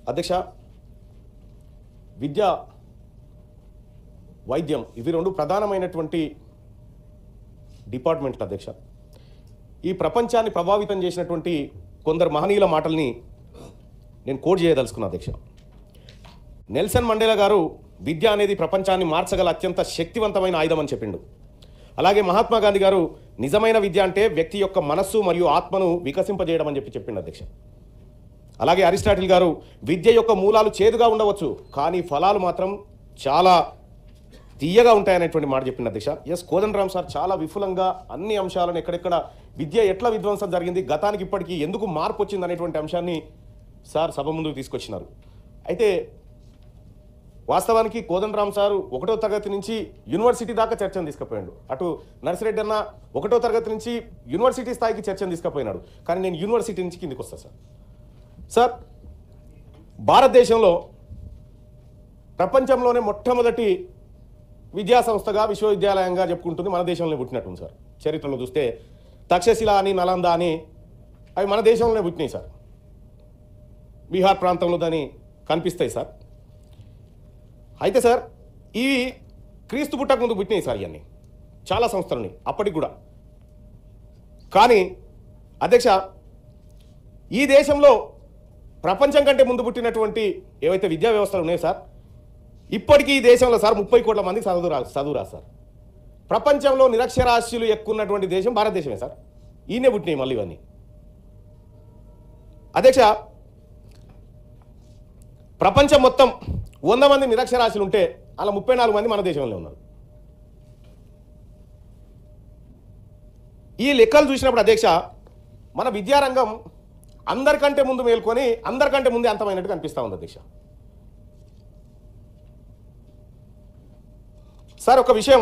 అధ్యక్ష, విద్య వైద్యం ఇవి రెండు ప్రధానమైనటువంటి డిపార్ట్మెంట్లు అధ్యక్ష. ఈ ప్రపంచాన్ని ప్రభావితం చేసినటువంటి కొందరు మహనీయుల మాటల్ని నేను కోట్ చేయదలుచుకున్నా అధ్యక్ష. నెల్సన్ మండేలా గారు విద్య అనేది ప్రపంచాన్ని మార్చగల అత్యంత శక్తివంతమైన ఆయుధం అని చెప్పిండు. అలాగే మహాత్మా గాంధీ గారు నిజమైన విద్య అంటే వ్యక్తి యొక్క మనస్సు మరియు ఆత్మను వికసింపజేయడం అని చెప్పిండు అధ్యక్ష. అలాగే అరిస్టాటిల్ గారు విద్య యొక్క మూలాలు చేదుగా ఉండవచ్చు, కానీ ఫలాలు మాత్రం చాలా తీయగా ఉంటాయనేటువంటి మాట చెప్పింది అధ్యక్ష. ఎస్ కోదండరామ్ సార్ చాలా విఫులంగా అన్ని అంశాలను ఎక్కడెక్కడ విద్య ఎట్లా విధ్వంసం జరిగింది, గతానికి ఇప్పటికీ ఎందుకు మార్పు వచ్చింది అనేటువంటి అంశాన్ని సార్ సభ ముందుకు తీసుకొచ్చినారు. అయితే వాస్తవానికి కోదండరామ్ సారు 1వ తరగతి నుంచి యూనివర్సిటీ దాకా చర్చను తీసుకుపోయాడు. అటు నర్సిరెడ్డి అన్న 1వ తరగతి నుంచి యూనివర్సిటీ స్థాయికి చర్చను తీసుకుపోయినాడు. కానీ నేను యూనివర్సిటీ నుంచి కిందికి వస్తాను సార్. భారతదేశంలో ప్రపంచంలోనే మొట్టమొదటి విద్యా సంస్థగా విశ్వవిద్యాలయంగా చెప్పుకుంటుంది మన దేశంలో పుట్టినట్టుంది సార్. చరిత్రలో చూస్తే తక్షశిల అని నలంద అని అవి మన దేశంలోనే పుట్టినాయి సార్. బీహార్ ప్రాంతంలో దాన్ని కనిపిస్తాయి సార్. అయితే సార్ ఇవి క్రీస్తు పుట్టక ముందు పుట్టినాయి సార్. ఇవన్నీ చాలా సంస్థలని అప్పటికి కూడా. కానీ అధ్యక్ష, ఈ దేశంలో ప్రపంచం కంటే ముందు పుట్టినటువంటి ఏవైతే విద్యా వ్యవస్థలు ఉన్నాయో సార్, ఇప్పటికీ ఈ దేశంలో సార్ 30 కోట్ల మంది చదువు రాదు సార్. ప్రపంచంలో నిరక్షరాస్యులు ఎక్కువ ఉన్నటువంటి దేశం భారతదేశమే సార్. ఈయనే పుట్టినాయి మళ్ళీ ఇవన్నీ. అధ్యక్ష, ప్రపంచం మొత్తం 100 మంది నిరక్షరాస్యులు ఉంటే అలా 34 మంది మన దేశంలో ఉన్నారు. ఈ లెక్కలు చూసినప్పుడు అధ్యక్ష, మన విద్యారంగం అందరికంటే ముందు మేల్కొని అందరికంటే ముందే అంతమైనట్టు కనిపిస్తూ ఉంది అధ్యక్ష. సార్ ఒక విషయం,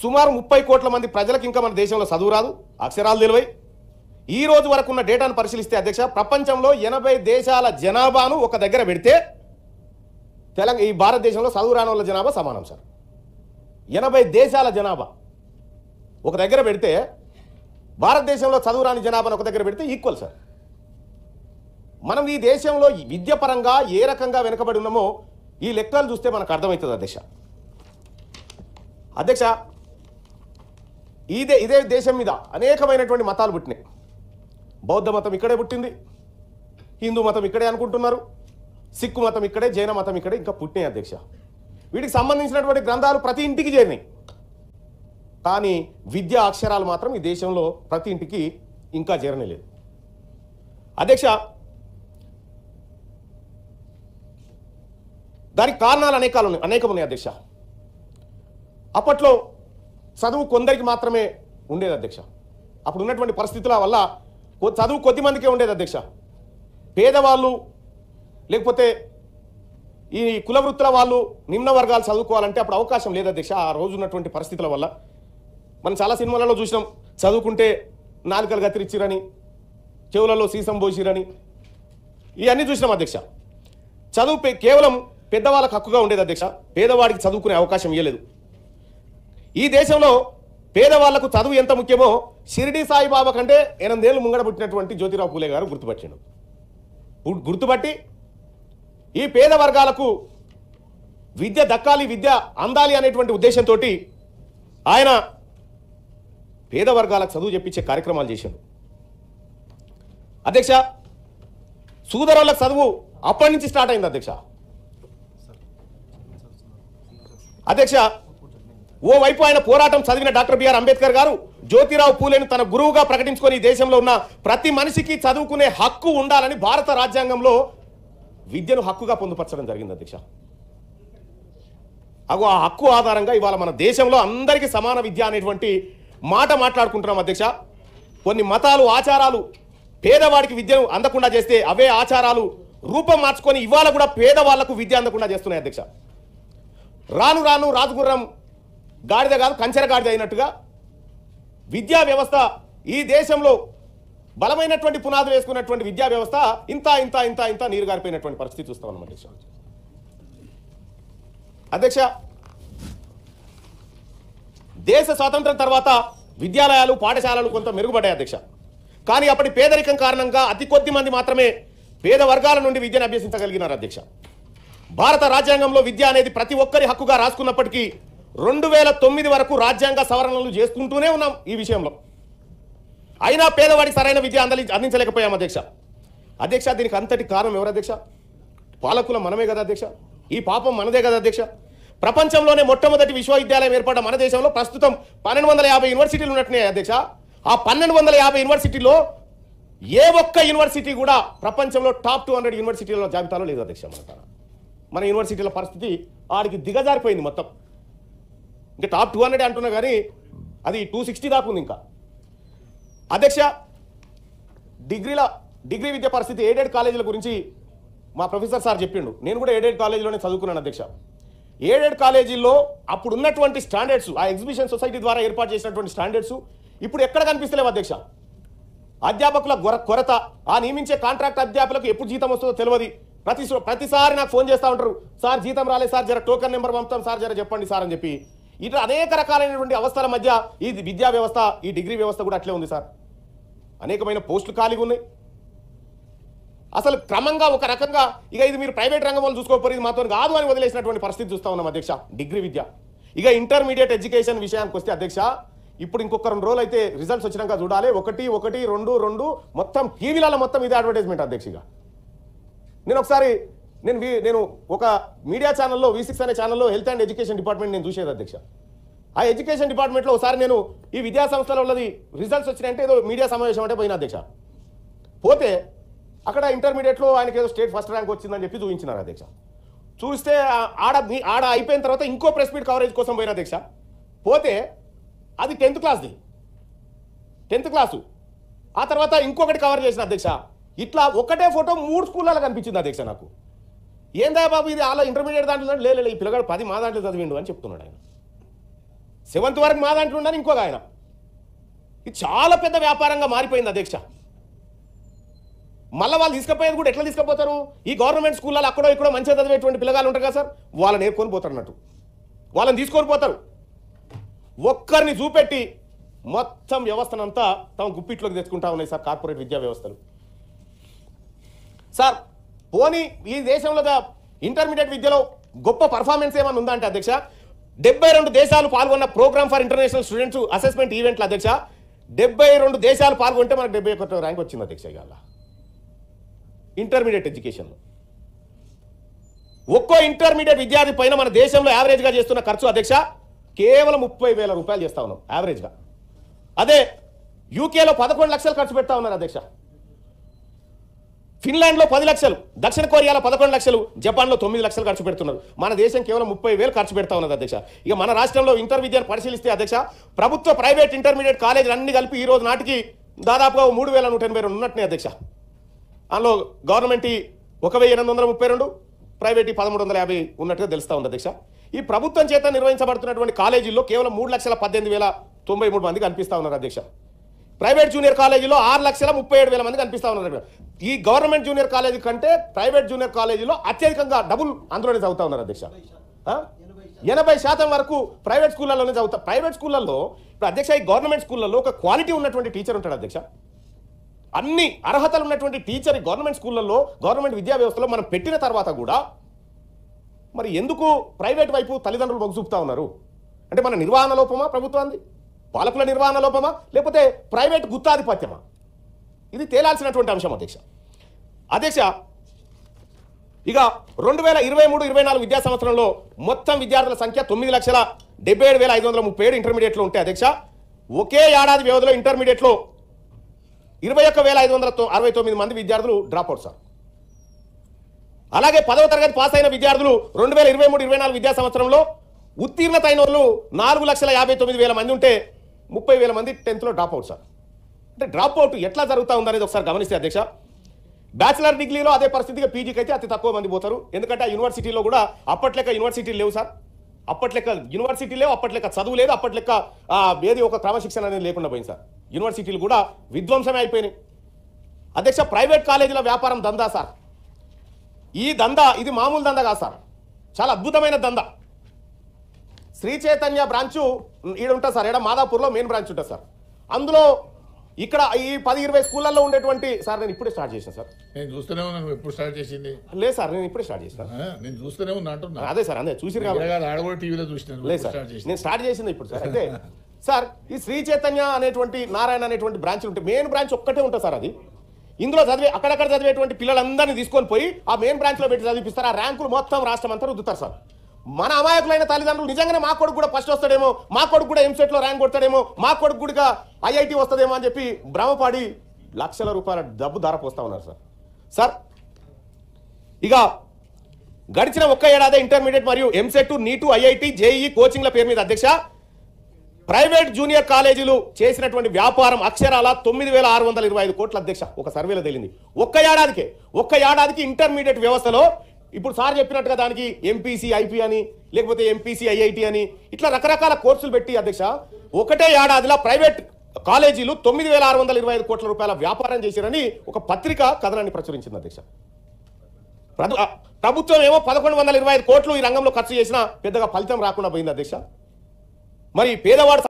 సుమారు 30 కోట్ల మంది ప్రజలకు ఇంకా మన దేశంలో చదువు రాదు, అక్షరాలు తెలివై. ఈ రోజు వరకు ఉన్న డేటాను పరిశీలిస్తే అధ్యక్ష, ప్రపంచంలో 80 దేశాల జనాభాను ఒక దగ్గర పెడితే ఈ భారతదేశంలో చదువు రాని వాళ్ళ జనాభా సమానం సార్. 80 దేశాల జనాభా ఒక దగ్గర పెడితే భారతదేశంలో చదువు రాని జనాభాను ఒక దగ్గర పెడితే ఈక్వల్ సార్. మనం ఈ దేశంలో విద్య పరంగా ఏ రకంగా వెనుకబడి ఉన్నామో ఈ లెక్కలు చూస్తే మనకు అర్థమవుతుంది అధ్యక్ష. అధ్యక్ష, ఇదే దేశం మీద అనేకమైనటువంటి మతాలు పుట్టినాయి. బౌద్ధ మతం ఇక్కడే పుట్టింది, హిందూ మతం ఇక్కడే అనుకుంటున్నారు, సిక్కు మతం ఇక్కడే, జైన మతం ఇక్కడే ఇంకా పుట్టినాయి అధ్యక్ష. వీటికి సంబంధించినటువంటి గ్రంథాలు ప్రతి ఇంటికి చేరినాయి. కానీ విద్యా అక్షరాలు మాత్రం ఈ దేశంలో ప్రతి ఇంటికి ఇంకా చేరనేలేదు అధ్యక్ష. దానికి కారణాలు అనేకం ఉన్నాయి అధ్యక్ష. అప్పట్లో చదువు కొందరికి మాత్రమే ఉండేది అధ్యక్ష. అప్పుడు ఉన్నటువంటి పరిస్థితుల వల్ల చదువు కొద్ది మందికే ఉండేది అధ్యక్ష. పేదవాళ్ళు లేకపోతే ఈ కుల వృత్తుల వాళ్ళు, నిమ్న వర్గాలు చదువుకోవాలంటే అప్పుడు అవకాశం లేదు అధ్యక్ష. ఆ రోజు ఉన్నటువంటి పరిస్థితుల వల్ల మనం చాలా సినిమాలలో చూసినాం, చదువుకుంటే నాలుకలు గతిరిచ్చిరని, చెవులలో సీసం పోసిరని, ఇవన్నీ చూసినాం అధ్యక్ష. చదువు కేవలం పెద్దవాళ్ళకు హక్కుగా ఉండేది అధ్యక్ష. పేదవాడికి చదువుకునే అవకాశం ఇవ్వలేదు. ఈ దేశంలో పేదవాళ్లకు చదువు ఎంత ముఖ్యమో షిరిడి సాయిబాబా కంటే 8 ఏళ్ళు ముంగడ పుట్టినటువంటి జ్యోతిరావు పూలే గారు గుర్తుపట్టి ఈ పేద వర్గాలకు విద్య దక్కాలి, విద్య అందాలి అనేటువంటి ఉద్దేశంతో ఆయన పేద వర్గాలకు చదువు చెప్పించే కార్యక్రమాలు చేశాడు అధ్యక్ష. సూదరులకు చదువు అప్పటి నుంచి స్టార్ట్ అయింది అధ్యక్ష. అధ్యక్ష, ఓవైపు ఆయన పోరాటం చదివిన డాక్టర్ బిఆర్ అంబేద్కర్ గారు జ్యోతిరావు పూలేను తన గురువుగా ప్రకటించుకొని ఈ దేశంలో ఉన్న ప్రతి మనిషికి చదువుకునే హక్కు ఉండాలని భారత రాజ్యాంగంలో విద్యను హక్కుగా పొందుపరచడం జరిగింది అధ్యక్ష. ఆ హక్కు ఆధారంగా ఇవాళ మన దేశంలో అందరికీ సమాన విద్య అనేటువంటి మాట మాట్లాడుకుంటున్నాం అధ్యక్ష. కొన్ని మతాలు, ఆచారాలు పేదవాడికి విద్యను అందకుండా చేస్తే అవే ఆచారాలు రూపం మార్చుకొని ఇవాళ కూడా పేదవాళ్లకు విద్య అందకుండా చేస్తున్నాయి అధ్యక్ష. రాను రాను రాజగుర్రం గాడిద కాదు కంచెర గాడిద అయినట్టుగా విద్యా వ్యవస్థ ఈ దేశంలో బలమైనటువంటి పునాదులు వేసుకున్నటువంటి విద్యా వ్యవస్థ ఇంత ఇంత ఇంత ఇంత నీరు గారిపోయినటువంటి పరిస్థితి చూస్తా ఉన్నాం అధ్యక్ష. అధ్యక్ష, దేశ స్వాతంత్రం తర్వాత విద్యాలయాలు, పాఠశాలలు కొంత మెరుగుపడ్డాయి అధ్యక్ష. కానీ అప్పటి పేదరికం కారణంగా అతి కొద్ది మంది మాత్రమే పేద వర్గాల నుండి విద్యను అభ్యసించగలిగినారు అధ్యక్ష. భారత రాజ్యాంగంలో విద్య అనేది ప్రతి ఒక్కరి హక్కుగా రాసుకున్నప్పటికీ 2009 వరకు రాజ్యాంగ సవరణలు చేసుకుంటూనే ఉన్నాం ఈ విషయంలో. అయినా పేదవాడికి సరైన విద్య అందించలేకపోయాం అధ్యక్ష. అధ్యక్ష దీనికి అంతటి కారణం ఎవరు అధ్యక్ష? పాలకుల మనమే కదా అధ్యక్ష. ఈ పాపం మనదే కదా అధ్యక్ష. ప్రపంచంలోనే మొట్టమొదటి విశ్వవిద్యాలయం ఏర్పడ్డ మన దేశంలో ప్రస్తుతం 1250 యూనివర్సిటీలు ఉన్నట్టున్నాయి అధ్యక్ష. ఆ 1250 యూనివర్సిటీలో ఏ ఒక్క యూనివర్సిటీ కూడా ప్రపంచంలో టాప్ 200 యూనివర్సిటీల జాబితాలో లేదు అధ్యక్ష. మన యూనివర్సిటీల పరిస్థితి ఆడికి దిగజారిపోయింది మొత్తం. ఇంకా టాప్ 200 అంటున్నా కానీ అది 260 దాకా ఉంది ఇంకా అధ్యక్ష. డిగ్రీ విద్య పరిస్థితి ఎయిడెడ్ కాలేజీల గురించి మా ప్రొఫెసర్ సార్ చెప్పిండు. నేను కూడా ఎయిడెడ్ కాలేజీలోనే చదువుకున్నాను అధ్యక్ష. ఎయిడెడ్ కాలేజీల్లో అప్పుడు ఉన్నటువంటి స్టాండర్డ్స్, ఆ ఎగ్జిబిషన్ సొసైటీ ద్వారా ఏర్పాటు చేసినటువంటి స్టాండర్డ్స్ ఇప్పుడు ఎక్కడ కనిపిస్తలేవు అధ్యక్ష. అధ్యాపకుల కొరత, ఆ నియమించే కాంట్రాక్ట్ అధ్యాపకులకు ఎప్పుడు జీతం వస్తుందో తెలియదు. ప్రతిసారి నాకు ఫోన్ చేస్తూ ఉంటారు, సార్ జీతం రాలేదు సార్, జర టోకెన్ నెంబర్ పంపుతాం సార్, జర చెప్పండి సార్ అని చెప్పి. ఇట్లా అనేక రకాలైనటువంటి అవస్థల మధ్య ఈ విద్యా వ్యవస్థ, ఈ డిగ్రీ వ్యవస్థ కూడా అట్లే ఉంది సార్. అనేకమైన పోస్టులు ఖాళీగా ఉన్నాయి. అసలు క్రమంగా ఒక రకంగా ఇక ఇది మీరు ప్రైవేట్ రంగం వాళ్ళు చూసుకోకపోతే ఇది మాతో కాదు అని వదిలేసినటువంటి పరిస్థితి చూస్తూ ఉన్నాం అధ్యక్ష డిగ్రీ విద్య. ఇక ఇంటర్మీడియట్ ఎడ్యుకేషన్ విషయానికి వస్తే అధ్యక్ష, ఇప్పుడు ఇంకొక 2 రోజులు అయితే రిజల్ట్స్ వచ్చినాక చూడాలి. 1, 1, 2, 2 మొత్తం టీవీలలో మొత్తం ఇదే అడ్వర్టైజ్మెంట్ అధ్యక్షగా. నేను ఒక మీడియా ఛానల్లో V6 అనే ఛానల్లో హెల్త్ అండ్ ఎడ్యుకేషన్ డిపార్ట్మెంట్ నేను చూసేది అధ్యక్ష. ఆ ఎడ్యుకేషన్ డిపార్ట్మెంట్లో ఒకసారి నేను ఈ విద్యా సంస్థల వాళ్ళది రిజల్ట్స్ వచ్చినాయంటే ఏదో మీడియా సమావేశం అంటే పోయిన అధ్యక్ష. పోతే అక్కడ ఇంటర్మీడియట్లో ఆయనకి ఏదో స్టేట్ ఫస్ట్ ర్యాంక్ వచ్చిందని చెప్పి చూపించినారు అధ్యక్ష. చూస్తే ఆడ అయిపోయిన తర్వాత ఇంకో ప్రెస్ మీట్ కవరేజ్ కోసం పోయిన అధ్యక్ష. పోతే అది 10th క్లాస్ది, 10th క్లాసు. ఆ తర్వాత ఇంకొకటి కవర్ చేసిన అధ్యక్ష. ఇట్లా ఒకటే ఫోటో 3 స్కూళ్ళలో కనిపించింది అధ్యక్ష నాకు. ఏందా బాబు ఇది అలా ఇంటర్మీడియట్ దాంట్లో లేదు, ఈ పిల్లగాడు 10 మా దాంట్లో చదివిండు అని చెప్తున్నాడు ఆయన. 7th వరకు మా దాంట్లో ఉండని ఇంకొక ఆయన. ఇది చాలా పెద్ద వ్యాపారంగా మారిపోయింది అధ్యక్ష. మళ్ళీ వాళ్ళు తీసుకుపోయేది కూడా ఎట్లా తీసుకుపోతారు? ఈ గవర్నమెంట్ స్కూళ్ళలో అక్కడో ఇక్కడో మంచిగా చదివేటువంటి పిల్లగాళ్ళు ఉంటారు కదా సార్, వాళ్ళని నేర్కొని పోతారు అన్నట్టు, వాళ్ళని తీసుకొని పోతారు. ఒక్కరిని చూపెట్టి మొత్తం వ్యవస్థనంతా తమ గుప్పిట్లోకి తెచ్చుకుంటా ఉన్నాయి సార్ కార్పొరేట్ విద్యా వ్యవస్థలు. సార్ పోనీ ఈ దేశంలో ఇంటర్మీడియట్ విద్యలో గొప్ప పర్ఫార్మెన్స్ ఏమైనా ఉందా అంటే అధ్యక్ష, 72 దేశాలు పాల్గొన్న programme for international students assessment ఈవెంట్లు అధ్యక్ష, 72 దేశాలు పాల్గొంటే మనకు 71వ ర్యాంక్ వచ్చింది అధ్యక్ష. ఇవాళ ఇంటర్మీడియట్ ఎడ్యుకేషన్లో ఒక్కో ఇంటర్మీడియట్ విద్యార్థి పైన మన దేశంలో యావరేజ్గా చేస్తున్న ఖర్చు అధ్యక్ష కేవలం 30,000 రూపాయలు చేస్తా ఉన్నాం యావరేజ్గా. అదే యూకేలో 11 లక్షలు ఖర్చు పెడతా ఉన్నారు అధ్యక్ష, ఫిన్లాండ్లో 10 లక్షలు, దక్షిణ కొరియాలో 11 లక్షలు, జపాన్లో 9 లక్షలు ఖర్చు పెడుతున్నారు. మన దేశం కేవలం 30,000 ఖర్చు పెడతా ఉన్నది అధ్యక్ష. ఇక మన రాష్ట్రంలో ఇంటర్ విద్యను పరిశీలిస్తే అధ్యక్ష, ప్రభుత్వ ప్రైవేట్ ఇంటర్మీడియట్ కాలేజీలు అన్ని కలిపి ఈ రోజు నాటికి దాదాపుగా 3,182 ఉన్నట్టున్నాయి అధ్యక్ష. అందులో గవర్నమెంట్ 1,832, ప్రైవేట్ 1,350 ఉన్నట్టుగా తెలుస్తూ ఉంది అధ్యక్ష. ఈ ప్రభుత్వం చేత నిర్వహించబడుతున్నటువంటి కాలేజీల్లో కేవలం 3,18,093 మంది కనిపిస్తా ఉన్నారు అధ్యక్ష. ప్రైవేట్ జూనియర్ కాలేజీలో 6,37,000 మంది కనిపిస్తా ఉన్నారు. ఈ గవర్నమెంట్ జూనియర్ కాలేజీ కంటే ప్రైవేట్ జూనియర్ కాలేజీలో అత్యధికంగా డబుల్ అందులోనే చదువుతా ఉన్నారు అధ్యక్ష. 80% వరకు ప్రైవేట్ స్కూళ్ళలోనే చదువుతారు. ప్రైవేట్ స్కూళ్ళల్లో ఇప్పుడు అధ్యక్ష ఈ గవర్నమెంట్ స్కూళ్ళల్లో ఒక క్వాలిటీ ఉన్నటువంటి టీచర్ ఉంటాడు అధ్యక్ష. అన్ని అర్హతలు ఉన్నటువంటి టీచర్ గవర్నమెంట్ స్కూళ్ళల్లో, గవర్నమెంట్ విద్యా వ్యవస్థలో మనం పెట్టిన తర్వాత కూడా మరి ఎందుకు ప్రైవేట్ వైపు తల్లిదండ్రులు మొగ్గు చూపుతా ఉన్నారు? అంటే మన నిర్వహణ లోపమా ప్రభుత్వాన్ని, పాలకుల నిర్వహణ లోపమా, లేకపోతే ప్రైవేట్ గుత్తాధిపత్యమా? ఇది తేలాల్సినటువంటి అంశం అధ్యక్ష. అధ్యక్ష ఇక 2023-24 విద్యా సంవత్సరంలో మొత్తం విద్యార్థుల సంఖ్య 9,77,537 ఇంటర్మీడియట్లో ఉంటే అధ్యక్ష, ఒకే ఏడాది వ్యవధిలో ఇంటర్మీడియట్లో 21,569 మంది విద్యార్థులు డ్రాప్ అవుట్ సార్. అలాగే 10వ తరగతి పాస్ అయిన విద్యార్థులు 2023-24 విద్యా సంవత్సరంలో ఉత్తీర్ణత అయిన వాళ్ళు 4,59,000 మంది ఉంటే 30,000 మంది 10th లో డ్రాప్ అవుట్ సార్. అంటే డ్రాప్ అవుట్ ఎట్లా జరుగుతూ ఉందనేది ఒకసారి గమనిస్తే అధ్యక్ష, బ్యాచిలర్ డిగ్రీలో అదే పరిస్థితిగా పీజీకి అయితే అతి తక్కువ మంది పోతారు. ఎందుకంటే ఆ యూనివర్సిటీలో కూడా అప్పట్లెక్క యూనివర్సిటీలు లేవు సార్, అప్పట్లెక్క యూనివర్సిటీ లేవు, అప్పట్లెక్క చదువు లేదు, అప్పట్లెక్క ఏది ఒక క్రమశిక్షణ అనేది లేకుండా పోయింది సార్. యూనివర్సిటీలు కూడా విధ్వంసమే అయిపోయినాయి అధ్యక్ష. ప్రైవేట్ కాలేజీల వ్యాపారం దందా సార్. ఈ దందా ఇది మామూలు దందా కాదు సార్, చాలా అద్భుతమైన దందా. శ్రీ చైతన్య బ్రాంచు ఈడ ఉంటుంది సార్, ఈడ మాదాపూర్లో మెయిన్ బ్రాంచ్ ఉంటుంది సార్. అందులో ఇక్కడ ఈ 10-20 స్కూళ్ళల్లో ఉండేటువంటి సార్ నేను ఇప్పుడే స్టార్ట్ చేసిన సార్. నేను చూస్తూనే ఉన్నా. నువ్వు ఎప్పుడు స్టార్ట్ చేసింది? లేదు సార్, నేను ఇప్పుడే స్టార్ట్ చేసిన. నేను చూస్తూనే ఉన్నా అంటున్నా. అదే సార్, అదే చూసిరు కాబట్టి. ఆడ కూడా టీవీలో చూసినాను. లేదు సార్, నేను స్టార్ట్ చేసింది ఇప్పుడు సార్. అయితే సార్ ఈ శ్రీ చైతన్య అనేటువంటి నారాయణ అనేటువంటి బ్రాంచ్ ఉంటే మెయిన్ బ్రాంచ్ ఒక్కటే ఉంటుంది సార్. అది ఇందులో చదివే అక్కడక్కడ చదివేటువంటి పిల్లలందరినీ తీసుకొని పోయి ఆ మెయిన్ బ్రాంచ్లో పెట్టి చదివిస్తారు. ఆ ర్యాంకులు మొత్తం రాష్ట్రం అంతా రుద్దుతారు సార్. మన అమాయకులైన తల్లిదండ్రులు నిజంగానే మా కొడుకు కూడా ఫస్ట్ వస్తాడేమో, మా కొడుకు కూడా ఎంసెట్లో ర్యాంక్ కొడతాడేమో, మా కొడుకు కూడా ఐఐటి వస్తుందేమో అని చెప్పి భ్రమపడి లక్షల రూపాయల డబ్బు ధరపోస్తా ఉన్నారు సార్. సార్ ఇక గడిచిన ఒక్క ఏడాది ఇంటర్మీడియట్ మరియు ఎంసెట్, నీటు, ఐఐటి, జేఈ కోచింగ్ల పేరు మీద అధ్యక్ష ప్రైవేట్ జూనియర్ కాలేజీలు చేసినటువంటి వ్యాపారం అక్షరాల 9,625 కోట్ల అధ్యక్ష. ఒక సర్వేలో తేలింది. ఒక్క ఏడాదికి ఇంటర్మీడియట్ వ్యవస్థలో ఇప్పుడు సార్ చెప్పినట్టుగా దానికి ఎంపీసీ ఐపీ అని, లేకపోతే ఎంపీసీ ఐఐటి అని ఇట్లా రకరకాల కోర్సులు పెట్టి అధ్యక్ష ఒకటే ఏడాదిలో ప్రైవేట్ కాలేజీలు 9,625 కోట్ల రూపాయల వ్యాపారం చేశారని ఒక పత్రిక కథనాన్ని ప్రచురించింది అధ్యక్ష. ప్రభుత్వం ఏమో 1,125 కోట్లు ఈ రంగంలో ఖర్చు చేసినా పెద్దగా ఫలితం రాకుండా పోయింది అధ్యక్ష. మరి పేదవాడు